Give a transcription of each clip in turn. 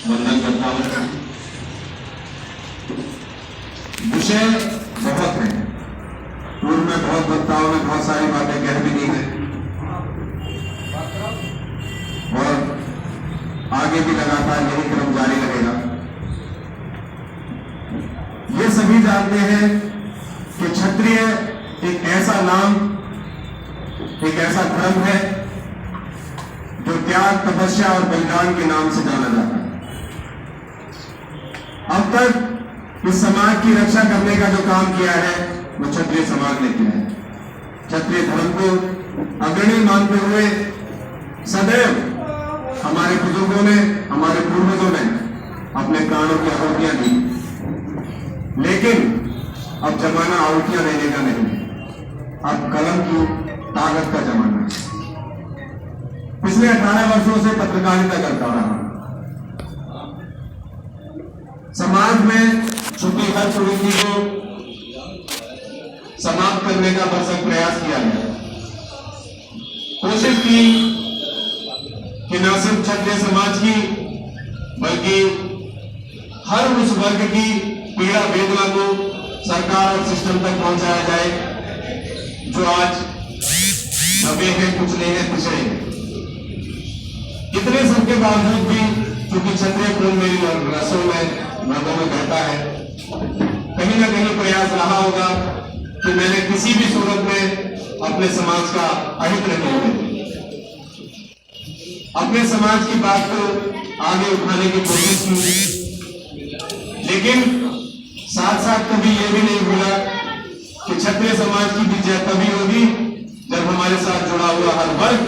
वंदन करता हूं। विषय बहुत है, पूर्व में बहुत वक्ताओं ने बहुत सारी बातें कह भी दी है और आगे भी लगातार यही क्रम जारी रहेगा। ये सभी जानते हैं कि क्षत्रिय एक ऐसा नाम, एक ऐसा धर्म है जो त्याग, तपस्या और बलिदान के नाम से जाना जाता है। अब तक इस समाज की रक्षा करने का जो काम किया है वो क्षत्रिय समाज ने किया है। क्षत्रिय धर्म को अग्रणी मानते हुए सदैव हमारे बुजुर्गों ने, हमारे पूर्वजों ने अपने प्राणों की आहुतियां दी। लेकिन अब जमाना आहुतियां देने का नहीं, अब कलम की ताकत का जमाना है। पिछले 18 वर्षों से पत्रकारिता करता रहा। समाज में छुपी हर कुरीति को समाप्त करने का भरसक प्रयास किया गया। कोशिश की कि न सिर्फ क्षत्रिय समाज की बल्कि हर उस वर्ग की पीड़ा वेदना को सरकार और सिस्टम तक पहुंचाया जाए जो आज दबे हैं, कुचले हैं, पिछड़े हैं। इतने सबके बावजूद भी क्योंकि क्षत्रिय खून मेरी रसों में, मर्दों में बहता है, कहीं ना कहीं प्रयास रहा होगा कि मैंने किसी भी सूरत में अपने समाज का अहित नहीं होने दिया। अपने समाज की बात को आगे उठाने की कोशिश की, लेकिन साथ साथ कभी यह भी नहीं भूला कि क्षत्रिय समाज की विजय तभी होगी जब हमारे साथ जुड़ा हुआ हर वर्ग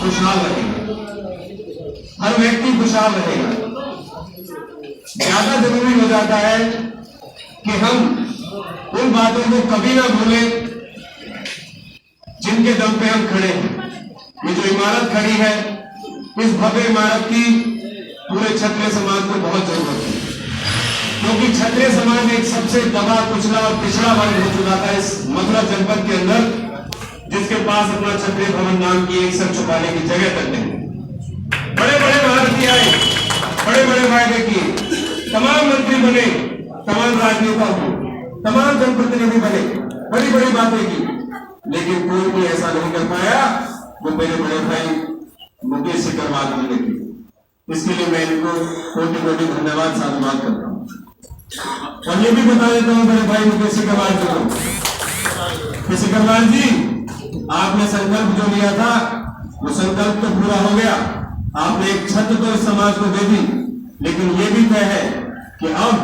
खुशहाल रहेगा, हर व्यक्ति खुशहाल रहेगा। ज्यादा जरूरी हो जाता है कि हम उन बातों को कभी ना भूलें जिनके दम पे हम खड़े हैं। ये जो इमारत खड़ी है, इस भव्य इमारत की पूरे क्षत्रिय समाज को बहुत जरूरत है, क्योंकि क्षत्रिय समाज एक सबसे दबा, कुचला और पिछड़ा वर्ग हो चुका था इस मथुरा जनपद के अंदर, जिसके पास अपना क्षत्रिय भवन नाम की एक सर छुपाने की जगह तक नहीं। बड़े बड़े महारथी आए, बड़े बड़े वायदे किए, तमाम मंत्री बने, तमाम राजनेता हुए, तमाम जनप्रतिनिधि बने, बड़ी बड़ी बातें की, लेकिन कोई भी ऐसा नहीं कर पाया वो मेरे बड़े भाई मुकेश सिकरवार जी ने की। इसके लिए मैं इनको कोटि कोटि धन्यवाद, साधुवाद करता हूं। और ये भी बता देता हूं मेरे भाई मुकेश सिकरवार जी को कि सिकरवार जी, आपने संकल्प जो लिया था वो संकल्प तो पूरा हो गया। आपने एक छत तो इस समाज को दे दी, लेकिन ये भी तय है कि अब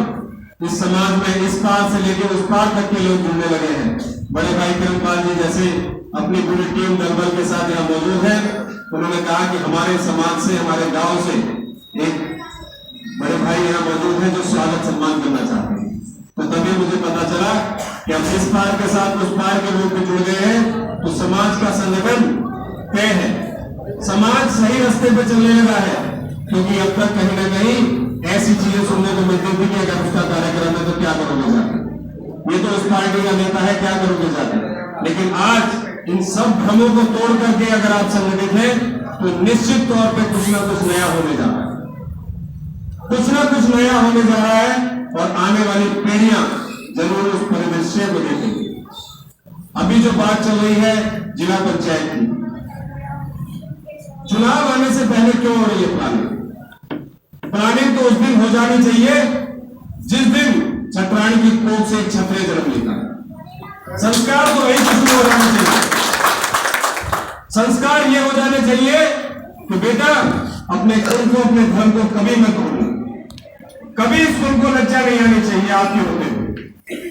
इस समाज में इस पार से लेकर उस पार तक के लोग जुड़ने लगे हैं। बड़े भाई किरणपाल जी जैसे अपनी पूरी टीम दलबल के साथ यहाँ मौजूद है। उन्होंने कहा कि हमारे समाज से, हमारे गांव से एक बड़े भाई यहाँ मौजूद हैं जो स्वागत सम्मान करना चाहते हैं। तो तभी मुझे पता चला कि अब इस पार के साथ उस पार के लोग भी जुड़ गए हैं, तो समाज का संगठन तय है, समाज सही रास्ते पे चलने लगा है। क्योंकि अब तक कहीं ना कहीं ऐसी चीजें सुनने को मिलती थी कि अगर उसका कार्यक्रम है तो क्या करोगे जाकर, ये तो उस पार्टी का नेता है, क्या करोगे जाकर। लेकिन आज इन सब भ्रमों को तोड़ करके अगर आप संगठित हैं तो निश्चित तौर पे कुछ ना कुछ नया होने जा रहा है, कुछ ना कुछ नया होने जा रहा है और आने वाली पीढ़ियां जरूर उस परिदृश्य को देखेंगी। अभी जो बात चल रही है जिला पंचायत की, चुनाव आने से पहले क्यों हो रही है प्लानिंग? तो उस दिन हो जानी चाहिए जिस दिन छत्राणी की कोख से एक क्षत्रिय जन्म लेता है। संस्कार तो वही शुरू हो जाना चाहिए। संस्कार ये हो जाने चाहिए कि बेटा अपने खून को, अपने धर्म को कभी मत भूलना, कभी इस खून को लज्जा नहीं आनी चाहिए आपके होते हुए।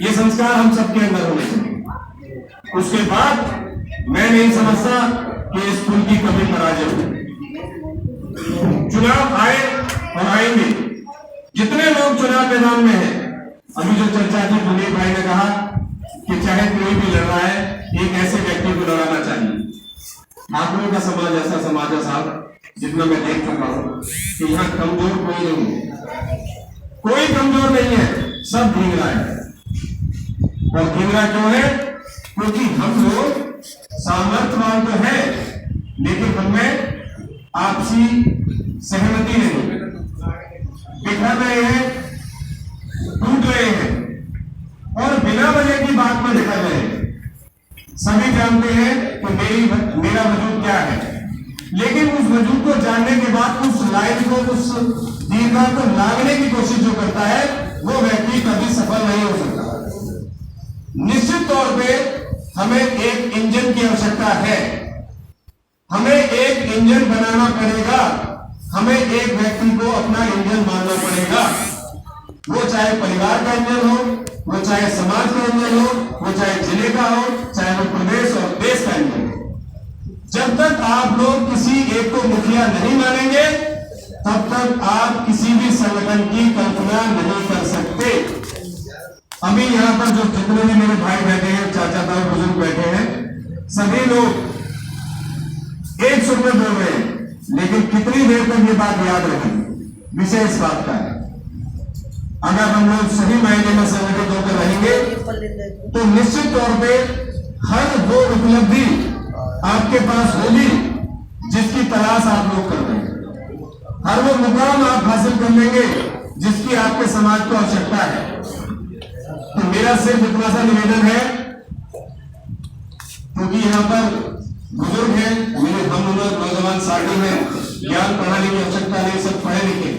ये संस्कार हम सबके अंदर होने चाहिए। उसके बाद मैं नहीं समझता कि इस खून की कभी पराजय हो। चुनाव आए और आएंगे, जितने लोग चुनाव मैदान में हैं, अभी जो चर्चा थी दिलीप भाई ने कहा कि चाहे कोई भी लड़ रहा है, एक ऐसे व्यक्ति को लड़ाना चाहिए। ठाकुरों का समाज ऐसा समाज है साहब, जितना मैं देख चुका हूं कि यहाँ कमजोर कोई नहीं है, कोई कमजोर नहीं है, सब ढींगरा है। और ढींगरा क्यों है? क्योंकि हम लोग सामर्थ्यवान तो है, लेकिन हमें आपसी सहमति नहीं। बिखर रहे हैं, टूट रहे हैं और बिना वजह की बात में बिखर रहे हैं। सभी जानते हैं कि मेरा वजूद क्या है, लेकिन उस वजूद को जानने के बाद उस लाइन को, उस दीर्घा को लागने की कोशिश जो करता है, वो व्यक्ति कभी सफल नहीं हो सकता। निश्चित तौर पे हमें एक इंजन की आवश्यकता है, हमें एक इंजन बनाना पड़ेगा, हमें एक व्यक्ति को अपना इंजन मानना पड़ेगा। वो चाहे परिवार का इंजन हो, वो चाहे समाज का इंजन हो, वो चाहे जिले का हो, चाहे वो प्रदेश और देश का इंजन हो। जब तक आप लोग किसी एक को मुखिया नहीं मानेंगे, तब तक आप किसी भी संगठन की कल्पना नहीं कर सकते। अभी यहाँ पर जो जितने भी मेरे भाई बैठे हैं, चाचा ताऊ बुजुर्ग बैठे हैं, सभी लोग एक सुर में बोल रहे हैं, लेकिन कितनी देर तक ये बात याद रखेंगे, विषय इस बात का है। अगर हम लोग सही मायने में संगठित होकर रहेंगे तो निश्चित तौर पे हर वो उपलब्धि आपके पास होगी जिसकी तलाश आप लोग कर रहे हैं, हर वो मुकाम आप हासिल कर लेंगे जिसकी आपके समाज को आवश्यकता है। तो मेरा सिर्फ इतना सा निवेदन है, क्योंकि यहाँ पर बुजुर्ग हैं, मेरे हम उम्र नौजवान साथी में ज्ञान पढ़ाने की आवश्यकता नहीं, सब पढ़े लिखे,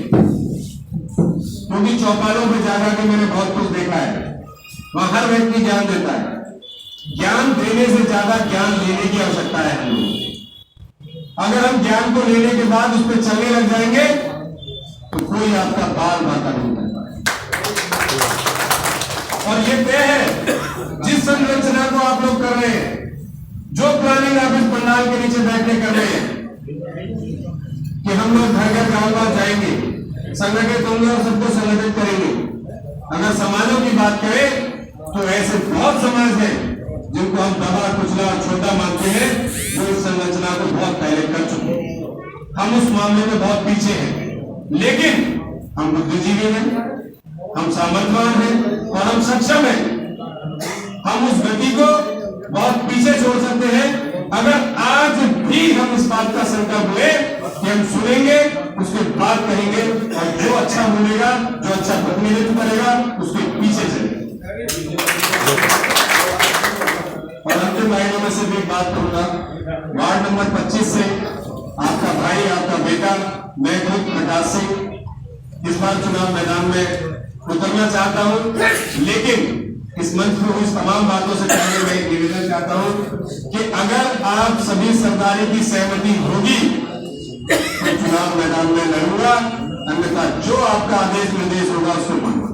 क्योंकि चौपालों पे जाकर के मैंने बहुत कुछ देखा है, वहां हर व्यक्ति ज्ञान देता है। ज्ञान देने से ज्यादा ज्ञान लेने की आवश्यकता है हम लोग। अगर हम ज्ञान को लेने के बाद उस पर चलने लग जाएंगे तो कोई आपका बाल बाका नहीं कर पाएगा। और ये तय है, जिस संरचना को आप लोग कर रहे हैं, जो प्लानिंग आप इस पंडाल के नीचे बैठने कर रहे हैं, कि हम लोग घर घर गांव जाएंगे, संगठित होंगे और सबको संगठित करेंगे। अगर समाजों की बात करें तो ऐसे बहुत समाज हैं जिनको हम दबा कुचला और छोटा मानते हैं, जो इस संरचना को बहुत पहले कर चुके हैं। हम उस मामले में बहुत पीछे हैं, लेकिन हम बुद्धिजीवी हैं, हम सामर्थ्यवान हैं और हम सक्षम हैं। हम उस गति को बहुत पीछे छोड़ सकते हैं अगर आज भी हम इस बात का संकल्प लें कि हम सुनेंगे, उसके बाद कहेंगे, और जो अच्छा बोलेगा, जो अच्छा प्रतिनिधित्व करेगा, उसके पीछे चलेंगे। और अंतिम लाइनों में से भी एक बात करूंगा, वार्ड नंबर 25 से आपका भाई, आपका बेटा, मैं खुद प्रकाश सिंह इस बार चुनाव मैदान में उतरना चाहता हूं, लेकिन इस मंच में हुई तमाम बातों से पहले मैं एक निवेदन चाहता हूं कि अगर आप सभी सरदारी की सहमति होगी तो चुनाव मैदान में लड़ूंगा, अन्यथा जो आपका आदेश निर्देश होगा उसको मानूंगा।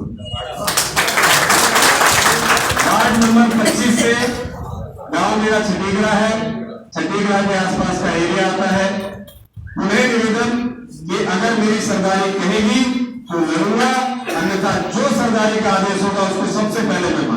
वार्ड नंबर 25 से गांव मेरा छठीगढ़ा है, छठीगढ़ा के आसपास का एरिया आता है। उन्हें निवेदन कि अगर मेरी सरदारी कहेगी तो लड़ूंगा, अन्यथा जो सरदारी का आदेश होगा उसको सबसे पहले मैं